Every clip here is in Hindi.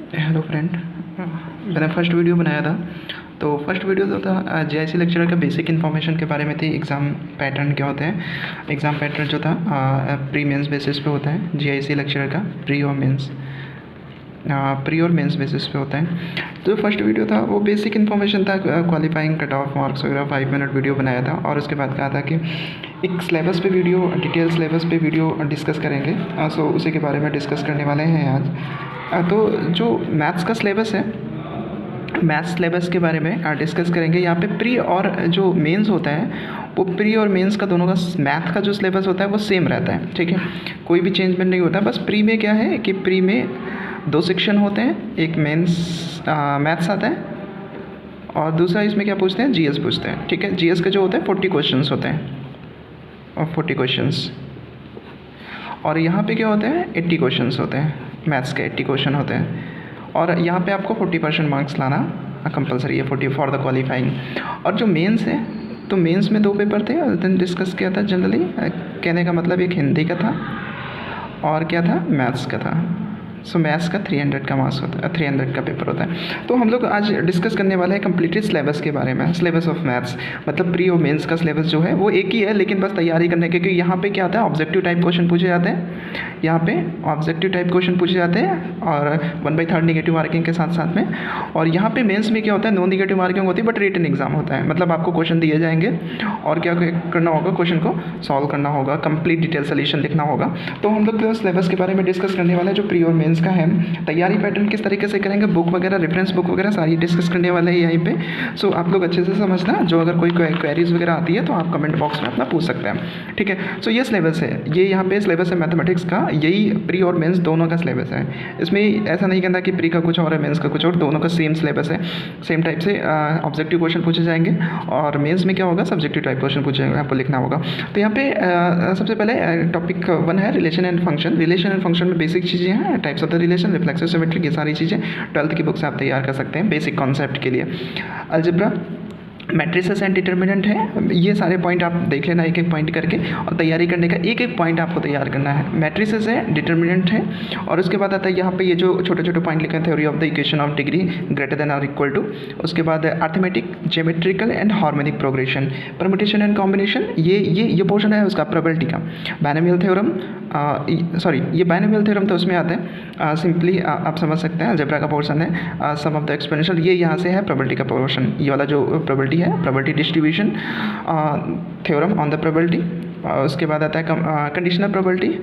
Hello friend. मैंने फर्स्ट वीडियो बनाया था। तो फर्स्ट वीडियो जो था जेआईसी लेक्चरर का बेसिक इन्फॉर्मेशन के बारे में थी। एग्ज़ाम पैटर्न क्या होते हैं, एग्ज़ाम पैटर्न जो था प्री मेंस बेसिस पे होता है। जेआईसी लेक्चरर का प्री और मेंस बेसिस पे होता है। तो फर्स्ट वीडियो था वो बेसिक इन्फॉर्मेशन था, क्वालिफाइंग कट ऑफ मार्क्स वगैरह 5 मिनट वीडियो बनाया था। और उसके बाद कहा था कि एक सिलेबस पे वीडियो, डिटेल सिलेबस पे वीडियो डिस्कस करेंगे। सो उसी के बारे में डिस्कस करने वाले हैं आज। तो जो मैथ्स का सिलेबस है, मैथ्स सिलेबस के बारे में डिस्कस करेंगे। यहाँ पे प्री और जो मेंस होता है वो प्री और मेंस का दोनों का मैथ का जो सिलेबस होता है वो सेम रहता है, ठीक है। कोई भी चेंजमेंट नहीं होता। बस प्री में क्या है कि प्री में 2 सेक्शन होते हैं, एक मेंस मैथ्स आता है और दूसरा इसमें क्या पूछते हैं, जीएस पूछते हैं, ठीक है। जीएस का जो होता है 40 क्वेश्चंस होते हैं और 40 क्वेश्चंस। और यहाँ पे क्या होते हैं, 80 क्वेश्चंस होते हैं, मैथ्स के 80 क्वेश्चन होते हैं। और यहाँ पे आपको 40% मार्क्स लाना कंपलसरी है, 40 फॉर द क्वालिफाइंग। और जो मेंस है, तो मेंस में 2 पेपर थे और दिन डिस्कस किया था जनरली। कहने का मतलब एक हिंदी का था और क्या था, मैथ्स का था। सो मैथ्स का 300 का मार्क्स होता है, 300 का पेपर होता है। तो हम लोग आज डिस्कस करने वाले हैं कंप्लीटेड सिलेबस के बारे में। सिलेबस ऑफ मैथ्स मतलब प्री और मेंस का सिलेबस जो है वो एक ही है, लेकिन बस तैयारी करने के, क्योंकि यहाँ पे क्या आता है, ऑब्जेक्टिव टाइप क्वेश्चन पूछे जाते हैं। यहाँ पे ऑब्जेक्टिव टाइप क्वेश्चन पूछे जाते हैं और 1/3 नेगेटिव मार्किंग के साथ साथ में। और यहाँ पे मेंस में क्या होता है, नो नेगेटिव मार्किंग होती है बट रिटन एग्जाम होता है। मतलब आपको क्वेश्चन दिए जाएंगे और क्या करना होगा, क्वेश्चन को सॉल्व करना होगा, कंप्लीट डिटेल सोल्यूशन लिखना होगा। तो हम लोग सिलेबस के बारे में डिस्कस करने वाले हैं जो प्री और मेंस का है। तैयारी पैटर्न किस तरीके से करेंगे, बुक वगैरह, रेफरेंस बुक वगैरह सारी डिस्कस करने वाले हैं यहीं पे। सो आप लोग अच्छे से समझना। जो अगर कोई क्वेरीज वगैरह आती है तो आप कमेंट बॉक्स में अपना पूछ सकते हैं, ठीक है। सो ये सिलेबस है, ये यहाँ पे सिलेबस है मैथमेटिक्स का। यही प्री और मेंस दोनों का सिलेबस है। इसमें ऐसा नहीं कहता कि प्री का कुछ और है, मेंस का कुछ और, दोनों का सेम सिलेबस है। सेम टाइप से ऑब्जेक्टिव क्वेश्चन पूछे जाएंगे और मेंस में क्या होगा, सब्जेक्टिव टाइप क्वेश्चन पूछे जाएंगे, आपको लिखना होगा। तो यहाँ पे सबसे पहले टॉपिक 1 है relation and function. Relation and function में बेसिक चीज़ें हैं, types of the relation, reflexive, symmetric, ये सारी चीज़ें 12th की बुक से आप तैयार कर सकते हैं बेसिक कॉन्सेप्ट के लिए। अलजेब्रा, मैट्रिसेस एंड डिटर्मिनेंट है, ये सारे पॉइंट आप देख लेना एक एक पॉइंट करके, और तैयारी करने का एक एक पॉइंट आपको तैयार करना है। मैट्रिसेस है, डिटर्मिनेंट है, और उसके बाद आता है यहाँ पे ये जो छोटे छोटे पॉइंट लिखे हैं, theory of the equation of degree greater than और इक्वल टू। उसके बाद arithmetic, geometrical and harmonic progression, permutation and combination, ये पोर्शन है उसका प्रोबेबिलिटी का। बायनोमियल थ्योरम, सॉरी ये बायनोमियल थ्योरम तो उसमें आते हैं, सिंपली आप समझ सकते हैं। अलजेब्रा का पोर्शन है, सम ऑफ द एक्सपोनेंशियल, ये यहाँ से है प्रोबेबिलिटी का पोर्शन। ये वाला जो प्रोबेबिलिटी है, probability distribution theorem on the probability. उसके बाद आता है कंडीशनल प्रोबेबिलिटी,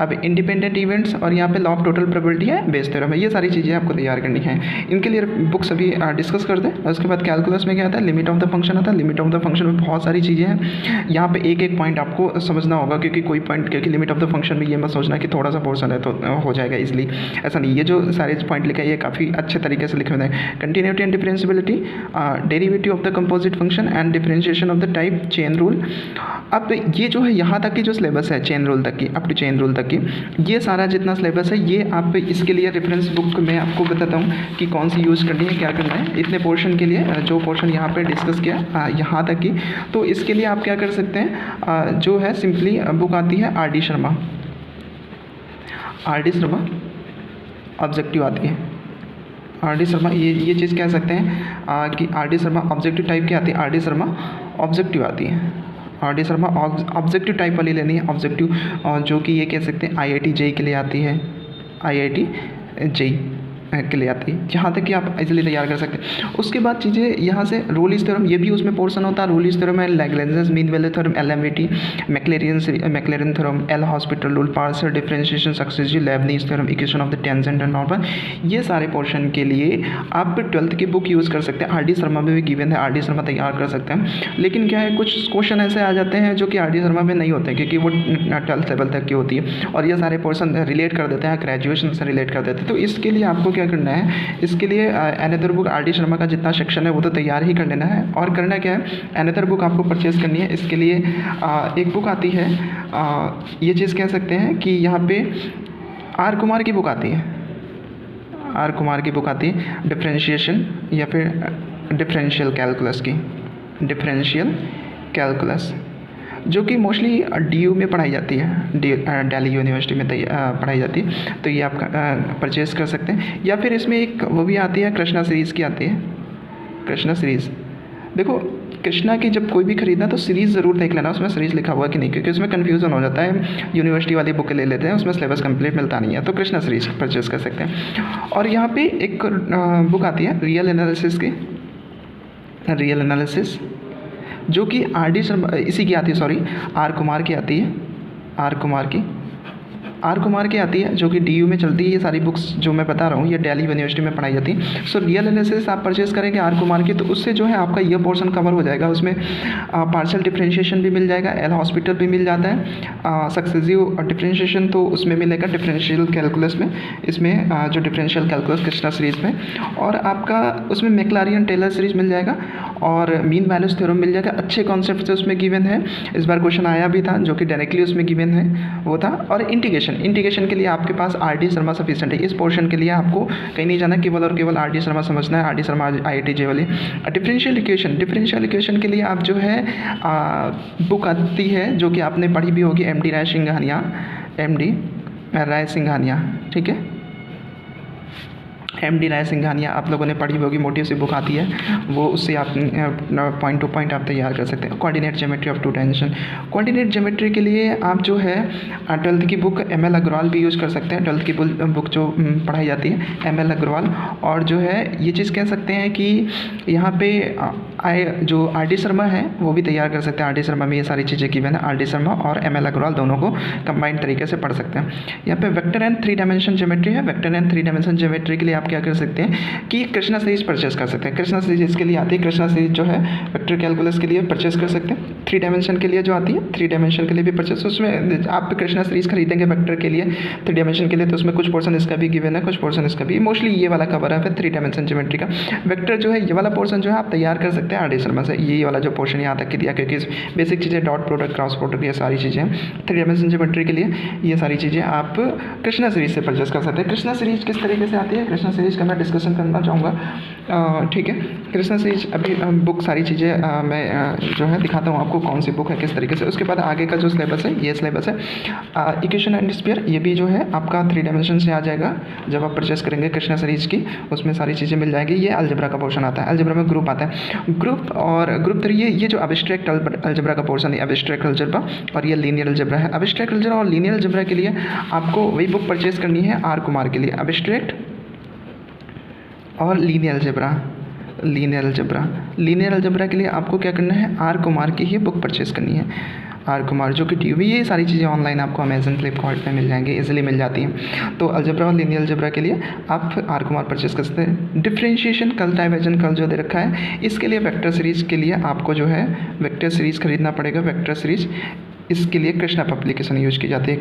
अब इंडिपेंडेंट इवेंट्स, और यहाँ पे लॉ ऑफ टोटल प्रोबेबिलिटी है, बेस थ्योरम है। ये सारी चीज़ें आपको तैयार करनी है, इनके लिए बुक्स अभी डिस्कस कर दें। उसके बाद कैलकुलस में क्या आता है, लिमिट ऑफ द फंक्शन आता है। लिमिट ऑफ द फंक्शन में बहुत सारी चीज़ें हैं, यहाँ पे एक एक पॉइंट आपको समझना होगा, क्योंकि कोई पॉइंट, क्योंकि लिमिट ऑफ द फंक्शन में ये मत सोचना कि थोड़ा सा पोर्शन है तो हो जाएगा इजली, ऐसा नहीं। ये जो सारे पॉइंट लिखे हैं ये काफ़ी अच्छे तरीके से लिखे हुए हैं। Continuity and differentiability, derivative of the composite function and differentiation of the type, chain rule. अब ये जो है यहाँ तक की जो सिलेबस है, चेन रूल तक की, अप टू चेन रूल तक की, ये सारा जितना सिलेबस है ये आप इसके लिए रेफरेंस बुक में आपको बताता हूँ कि कौन सी यूज़ करनी है, क्या करना है। इतने पोर्शन के लिए जो पोर्शन यहाँ पे डिस्कस किया यहाँ तक की, तो इसके लिए आप क्या कर सकते हैं, जो है सिंपली बुक आती है RD. Sharma, RD. Sharma objective आती है। आर.डी. शर्मा ये चीज़ कह सकते हैं कि आर.डी. शर्मा ऑब्जेक्टिव टाइप की आती है, आर.डी. शर्मा ऑब्जेक्टिव आती है। आर.डी. शर्मा ऑब्जेक्टिव टाइप वाली लेनी है, ऑब्जेक्टिव, जो कि ये कह सकते हैं IIT JEE के लिए आती है, IIT JEE के लिए आती है। यहाँ तक कि आप इजीली तैयार कर सकते हैं। उसके बाद चीज़ें यहाँ से रोलिस थ्योरम, ये भी उसमें पोर्शन होता है। रोलिस थ्योरम है, Lagrange mean value theorem, LMAT, Maclaurin theorem, L Hospital rule, partial differentiation successive, Leibniz theorem, equation of the tangent and normal. ये सारे पोर्शन के लिए आप 12th की बुक यूज़ कर सकते हैं। आर.डी. शर्मा में भी गिवन है, आर.डी. शर्मा तैयार कर सकते हैं। लेकिन क्या है, कुछ क्वेश्चन ऐसे आ जाते हैं जो कि आर.डी. शर्मा में नहीं होते, क्योंकि वो 12th लेवल तक की होती है, और ये सारे पोर्शन रिलेट कर देते हैं, ग्रेजुएशन से रिलेट कर देते हैं। तो इसके लिए आपको क्या करना है, इसके लिए अनदर बुक आर.डी. शर्मा का जितना सेक्शन है वो तो तैयार ही कर लेना है। और करना क्या है, अनदर बुक आपको परचेज़ करनी है। इसके लिए एक बुक आती है, ये चीज़ कह सकते हैं कि यहाँ पे आर कुमार की बुक आती है, आर कुमार की बुक आती है डिफरेंशिएशन या फिर डिफरेंशियल कैलकुलस की, डिफरेंशियल कैलकुलस। जो कि मोस्टली DU में पढ़ाई जाती है, दिल्ली यूनिवर्सिटी में पढ़ाई जाती है। तो ये आप परचेज़ कर सकते हैं। या फिर इसमें एक वो भी आती है, कृष्णा सीरीज़ की आती है, कृष्णा सीरीज़। देखो कृष्णा की जब कोई भी खरीदना तो सीरीज़ ज़रूर देख लेना उसमें सीरीज़ लिखा हुआ कि नहीं, क्योंकि उसमें कन्फ्यूज़न हो जाता है। यूनिवर्सिटी वाली बुक ले लेते हैं, उसमें सिलेबस कंप्लीट मिलता नहीं है। तो कृष्णा सीरीज़ परचेज़ कर सकते हैं। और यहाँ पे एक बुक आती है रियल एनालिसिस की, रियल एनालिसिस, जो कि RD शर्मा इसी की आती है, सॉरी R कुमार की आती है, R कुमार की आती है, जो कि DU में चलती है। ये सारी बुक्स जो मैं बता रहा हूँ ये दिल्ली यूनिवर्सिटी में पढ़ाई जाती है। सो रियल एनालिसिस आप परचेज़ करेंगे R कुमार की, तो उससे जो है आपका ये पोर्शन कवर हो जाएगा। उसमें पार्शियल डिफरेंशिएशन भी मिल जाएगा, एल हॉस्पिटल भी मिल जाता है, सक्सेसिव डिफरेंशिएशन तो उसमें मिलेगा डिफरेंशियल कैलकुलस में, इसमें जो डिफरेंशियल कैलकुलस कृष्णा सीरीज़ में। और आपका उसमें मैक्लारियन टेलर सीरीज़ मिल जाएगा और मीन वैल्यूज थ्योरम मिल जाएगा। अच्छे कॉन्सेप्ट उसमें गिवन है, इस बार क्वेश्चन आया भी था जो कि डायरेक्टली उसमें गिवन है वो था। और इंटीग्रेशन के लिए आपके पास RD शर्मा सफिशिएंट है। इस पोर्शन के लिए आपको कहीं नहीं जाना, केवल और केवल RD शर्मा समझना है, RD शर्मा IIT जे वाली। डिफरेंशियल इक्वेशन के लिए आप जो है बुक आती है जो कि आपने पढ़ी भी होगी, MD राय सिंघानिया, ठीक है, MD राय सिंघानिया आप लोगों ने पढ़ी होगी, मोटी सी बुक आती है वो, उससे आप पॉइंट टू पॉइंट आप तैयार कर सकते हैं। Coordinate geometry of two dimension, coordinate geometry के लिए आप जो है 12th की बुक ML अग्रवाल भी यूज़ कर सकते हैं। 12th की बुक जो पढ़ाई जाती है ML अग्रवाल। और जो है ये चीज़ कह सकते हैं कि यहाँ पे जो RD शर्मा है वो भी तैयार कर सकते हैं। RD शर्मा में ये सारी चीज़ें गिवन है, RD शर्मा और ML अग्रवाल दोनों को कंबाइंड तरीके से पढ़ सकते हैं। यहाँ पे वेक्टर एंड 3 डायमेंशन ज्योमेट्री है। वेक्टर एंड 3 डायमेंशन ज्योमेट्री के लिए आप क्या कर सकते हैं कि कृष्णा सीरीज परचेस कर सकते हैं। कृष्णा सीरीज इसके लिए आती है, कृष्णा सीरीज जो है वेक्टर कैलकुलस के लिए परचेस कर सकते हैं। 3 डायमेंशन के लिए जो आती है, 3 डायमेंशन के लिए भी परचेस, उसमें आप कृष्णा सीरीज खरीदेंगे वेक्टर के लिए 3 डायमेंशन के लिए, तो उसमें कुछ पोर्शन इसका भी गिवन है, कुछ पोर्शन इसका भी, मोस्टली ये वाला कवर है। फिर 3 डायमेंशन ज्योमेट्री का वेक्टर जो है ये वाला पोर्शन जो है आप तैयार कर सकते हैं RD शर्मा से। ये वाला जो पोर्शन यहाँ तक के दिया, क्योंकि बेसिक चीज़ें डॉट प्रोडक्ट, क्रॉस प्रोडक्ट, ये सारी चीज़ें 3 डायमेंशन ज्योमेट्री के लिए ये सारी चीज़ें आप कृष्णा सीरीज से परचेस कर सकते हैं। कृष्णा सीरीज किस तरीके से आती है, कृष्णा सीरीज का मैं डिस्कशन करना चाहूँगा, ठीक है। कृष्णा सीरीज अभी बुक सारी चीज़ें मैं जो है दिखाता हूँ आपको कौन सी बुक है किस तरीके से। उसके बाद आगे का जो सिलेबस है ये सिलेबस है इक्वेशन एंड स्फीयर, ये भी जो है आपका 3 डायमेंशन से आ जाएगा जब आप परचेस करेंगे कृष्णा सीरीज की, उसमें सारी चीज़ें मिल जाएगी। ये अलजेब्रा का पोर्शन आता है, अलजेब्रा में ग्रुप आता है, ग्रुप और ग्रुप 3 ये जो एब्स्ट्रैक्ट अलजेब्रा का पोर्शन है, एब्स्ट्रैक्ट अलजेब्रा और ये लीनियर अलजेब्रा है। एब्स्ट्रैक्ट अलजेब्रा और लीनियर अलजेब्रा के लिए आपको वही बुक परचेस करनी है R कुमार के लिए, एब्स्ट्रैक्ट और लीनियर अलजेब्रा के लिए आपको क्या करना है, R कुमार की ही बुक परचेस करनी है। R कुमार जो कि DU, ये सारी चीज़ें ऑनलाइन आपको अमेजन फ्लिपकार्ट पे मिल जाएंगी, इजीली मिल जाती हैं। तो अलजेब्रा और लीनियर अलजेब्रा के लिए आप R कुमार परचेस कर सकते हैं। डिफरेंशिएशन कल, डाइवर्जन कल जो दे रखा है, इसके लिए वेक्टर सीरीज़ के लिए आपको जो है वेक्टर सीरीज़ खरीदना पड़ेगा। वेक्टर सीरीज़ इसके लिए कृष्णा पब्लिकेशन यूज़ की जाती है,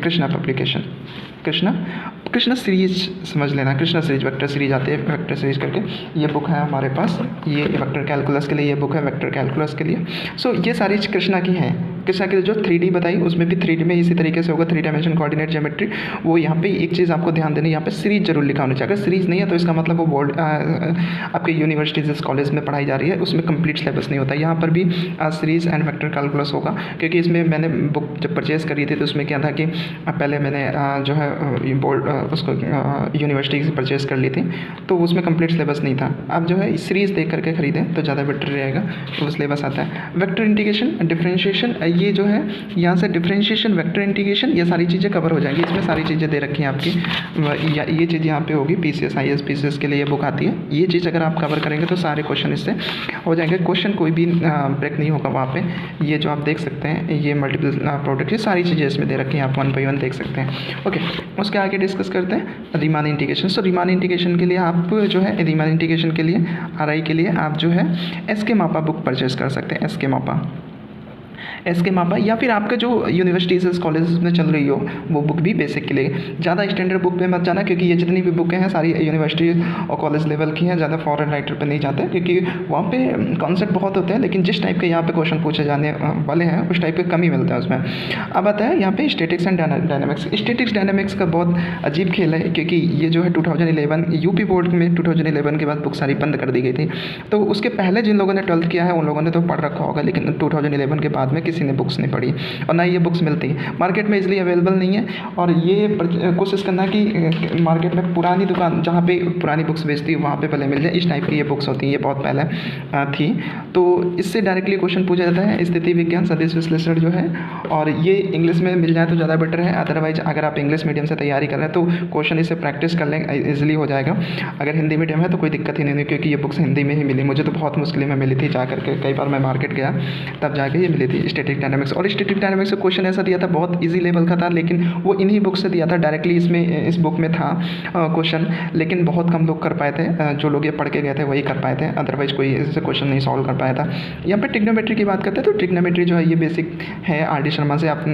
कृष्णा सीरीज समझ लेना, कृष्णा सीरीज वेक्टर सीरीज आती है, वेक्टर सीरीज करके ये बुक है हमारे पास, ये वेक्टर कैलकुलस के लिए ये बुक है, वेक्टर कैलकुलस के लिए। सो ये सारी कृष्णा की हैं। कृष्णा की जो 3D बताई उसमें भी 3D में इसी तरीके से होगा, 3 डायमेंशन कोऑर्डिनेट ज्योमेट्री। वो यहाँ पे एक चीज़ आपको ध्यान देनी, यहाँ पे सीरीज जरूर लिखा होना चाहिए। अगर सीरीज नहीं है तो इसका मतलब वो बोर्ड आपके यूनिवर्सिटी जिस कॉलेज में पढ़ाई जा रही है उसमें कंप्लीट सिलेबस नहीं होता। यहाँ पर भी सीरीज एंड वेक्टर कैलकुलस होगा, क्योंकि इसमें मैंने बुक जब परचेज़ करी थी तो उसमें क्या था कि पहले मैंने जो है बोर्ड उसको यूनिवर्सिटी से परचेज़ कर ली थी, तो उसमें कंप्लीट सिलेबस नहीं था। अब जो है सीरीज़ देख करके खरीदें तो ज़्यादा बेटर रहेगा, वो सिलेबस आता है। वेक्टर इंटीग्रेशन, डिफरेंशिएशन, ये जो है यहाँ से डिफरेंशिएशन, वेक्टर इंटीग्रेशन, ये सारी चीज़ें कवर हो जाएंगी। इसमें सारी चीज़ें दे रखी हैं आपकी, ये चीज़ यहाँ पे होगी। PCS IAS PCS के लिए ये बुक आती है। ये चीज़ अगर आप कवर करेंगे तो सारे क्वेश्चन इससे हो जाएंगे, क्वेश्चन कोई भी ब्रेक नहीं होगा वहाँ पे। ये जो आप देख सकते हैं ये मल्टीपल प्रोडक्ट, ये सारी चीज़ें इसमें दे रखी हैं, आप 1 by 1 देख सकते हैं। ओके, उसके आगे डिस्कस करते हैं रीमान इंटीग्रेशन। सो रीमान इंटीग्रेशन के लिए आप जो है रीमान इंटीग्रेशन के लिए RI के लिए आप जो है SK मापा बुक परचेस कर सकते हैं। SK मापा, या फिर आपके जो यूनिवर्सिटीज़ कॉलेज में चल रही हो वो बुक भी बेसिक के लिए। ज़्यादा स्टैंडर्ड बुक पे मत जाना, क्योंकि ये जितनी भी बुकें हैं सारी यूनिवर्सिटी और कॉलेज लेवल की हैं, ज़्यादा फॉरेन राइटर पे नहीं जाते, क्योंकि वहाँ पे कॉन्सेप्ट बहुत होते हैं, लेकिन जिस टाइप के यहाँ पे क्वेश्चन पूछे जाने वाले हैं उस टाइप के कम ही मिलता है उसमें। अब आता है यहाँ पे statics and dynamics. Statics dynamics का बहुत अजीब खेल है, क्योंकि ये जो है 2011 यूपी बोर्ड में 2011 के बाद बुक सारी बंद कर दी गई थी। तो उसके पहले जिन लोगों ने 12th किया है उन लोगों ने तो पढ़ रखा होगा, लेकिन 2011 के बाद बाद में किसी ने बुक्स नहीं पढ़ी और ना ये बुक्स मिलती, मार्केट में इजीली अवेलेबल नहीं है। और ये कोशिश करना कि मार्केट में पुरानी दुकान जहाँ पे पुरानी बुक्स बेचती है वहाँ पे पहले मिल जाए। इस टाइप की ये बुक्स होती हैं, ये बहुत पहले थी। तो इससे डायरेक्टली क्वेश्चन पूछा जाता है स्थिति विज्ञान सदिश विश्लेषण जो है, और ये इंग्लिश में मिल जाए तो ज़्यादा बेटर है। अदरवाइज अगर आप इंग्लिश मीडियम से तैयारी कर रहे हैं तो क्वेश्चन इससे प्रैक्टिस कर लें, ईजिली हो जाएगा। अगर हिंदी मीडियम है तो कोई दिक्कत ही नहीं, क्योंकि ये बुक्स हिंदी में ही मिली, मुझे तो बहुत मुश्किल में मिली थी, जा करके कई बार मैं मार्केट गया तब जाके ये मिली थी स्टैटिक डायनामिक्स। और स्टैटिक डायनामिक्स का क्वेश्चन ऐसा दिया था, बहुत ईजी लेवल का था, लेकिन वो इन्हीं बुक से दिया था डायरेक्टली, इसमें इस बुक में था क्वेश्चन, लेकिन बहुत कम लोग कर पाए थे। जो लोग ये पढ़ के गए थे वही कर पाए थे, अदरवाइज कोई इससे क्वेश्चन नहीं सॉल्व कर पाया था। यहाँ पे ट्रिग्नोमेट्री की बात करते हैं तो ट्रिग्नोमेट्री जो है ये बेसिक है, आर डी शर्मा से आप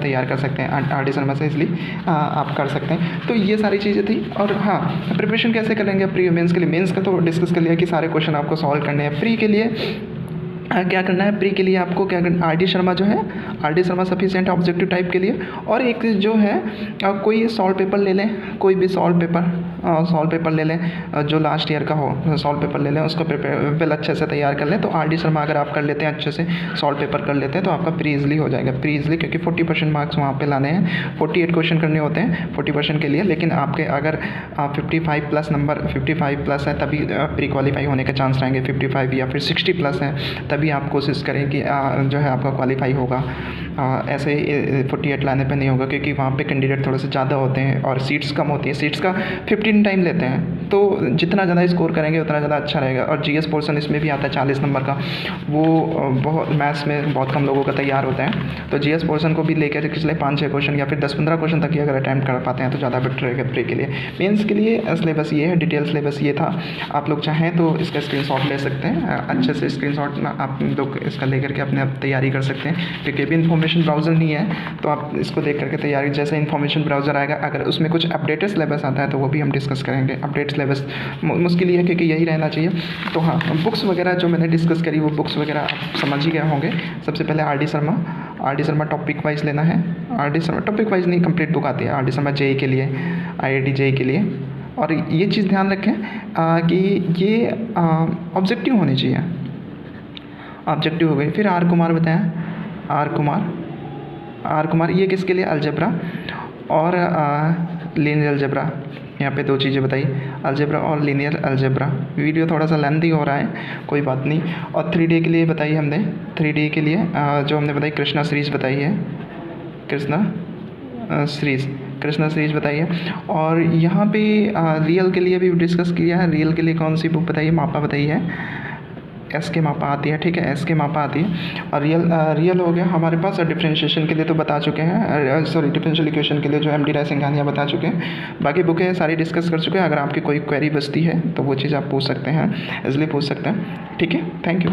तैयार कर सकते हैं, आर डी शर्मा से इसलिए आप कर सकते हैं। तो ये सारी चीज़ें थी। और हाँ, प्रिपरेशन कैसे करेंगे प्री मेंस के लिए? मेंस का तो डिस्कस कर लिया कि सारे क्वेश्चन आपको सॉल्व करने हैं। प्री के लिए क्या करना है? प्री के लिए आपको क्या करना, आर डी शर्मा जो है, आर डी शर्मा सफिशिएंट है ऑब्जेक्टिव टाइप के लिए। और एक जो है कोई सॉल्व पेपर ले लें, कोई भी सॉल्व पेपर ले लें जो लास्ट ईयर का हो, सॉल्व पेपर ले लें, उसको प्रिपेयर अच्छे से तैयार कर लें। तो आर डी शर्मा अगर आप कर लेते हैं अच्छे से, सॉल्व पेपर कर लेते हैं तो आपका प्री इजली हो जाएगा। प्री इजली क्योंकि 40% मार्क्स वहाँ पे लाने हैं, 48 क्वेश्चन करने होते हैं 40% के लिए। लेकिन आपके अगर 55 प्लस नंबर 55 प्लस है तभी प्री क्वालिफाई होने के चांस रहेंगे, 55 या फिर 60 प्लस है तभी आप कोशिश करें कि जो है आपका क्वालिफाई होगा। ऐसे 48 लाने पे नहीं होगा, क्योंकि वहाँ पे कैंडिडेट थोड़े से ज़्यादा होते हैं और सीट्स कम होती हैं, सीट्स का 15 टाइम लेते हैं। तो जितना ज़्यादा स्कोर करेंगे उतना ज़्यादा अच्छा रहेगा। और जीएस पोर्शन इसमें भी आता है 40 नंबर का, वो बहुत मैथ्स में बहुत कम लोगों का तैयार होता है। तो जीएस पोर्शन को भी लेकर पिछले 5-6 क्वेश्चन या फिर 10-15 क्वेश्चन तक ही अगर अटैम्प्ट कर पाते हैं तो ज़्यादा बेटर रहेगा प्री के लिए। मेंस के लिए सिलेबस ये है, डिटेल सिलेबस ये था। आप लोग चाहें तो इसका स्क्रीनशॉट ले सकते हैं, अच्छे से स्क्रीनशॉट आप लोग इसका लेकर के अपने आप तैयारी कर सकते हैं। क्योंकि भी इन्फॉर्मेशन ब्राउज़र नहीं है तो आप इसको देख करके तैयारी, जैसे इन्फॉर्मेशन ब्राउज़र आएगा अगर उसमें कुछ अपडेटेड सिलेबस आता है तो वो भी हम डिस्कस करेंगे। अपडेट सिलेबस मुश्किल ही है क्योंकि यही रहना चाहिए। तो हाँ, बुक्स वगैरह जो मैंने डिस्कस करी वो बुक्स वगैरह आप समझ ही गए होंगे। सबसे पहले R D Sharma topic wise लेना है। R D Sharma topic wise नहीं, कंप्लीट बुक आती है आर डी शर्मा जेई के लिए, IIT जेई के लिए। और ये चीज़ ध्यान रखें कि ये ऑब्जेक्टिव होनी चाहिए, ऑब्जेक्टिव हो गई। फिर आर कुमार बताएं, आर कुमार ये किसके लिए? अलजेब्रा और लीनियर अलजेब्रा। यहाँ पे 2 चीज़ें बताई, अलजेब्रा और लीनियर अलजेब्रा। वीडियो थोड़ा सा लेंथी हो रहा है, कोई बात नहीं। और 3D के लिए बताई हमने, 3D के लिए जो हमने बताई कृष्णा सीरीज़ बताई है, कृष्णा सीरीज़ बताई है। और यहाँ पे रियल के लिए भी डिस्कस किया है। रियल के लिए कौन सी बुक बताई है? मापा बताई है, SK मापा आती है, ठीक है, SK मापा आती है। और रियल हो गया हमारे पास। और डिफरेंशिएशन के लिए तो बता चुके हैं, सॉरी डिफरेंशियल इक्वेशन के लिए जो MD राय सिंघानिया बता चुके हैं। बाकी बुकें सारी डिस्कस कर चुके हैं। अगर आपकी कोई क्वेरी बचती है तो वो चीज़ आप पूछ सकते हैं, इसलिए पूछ सकते हैं। ठीक है, थैंक यू।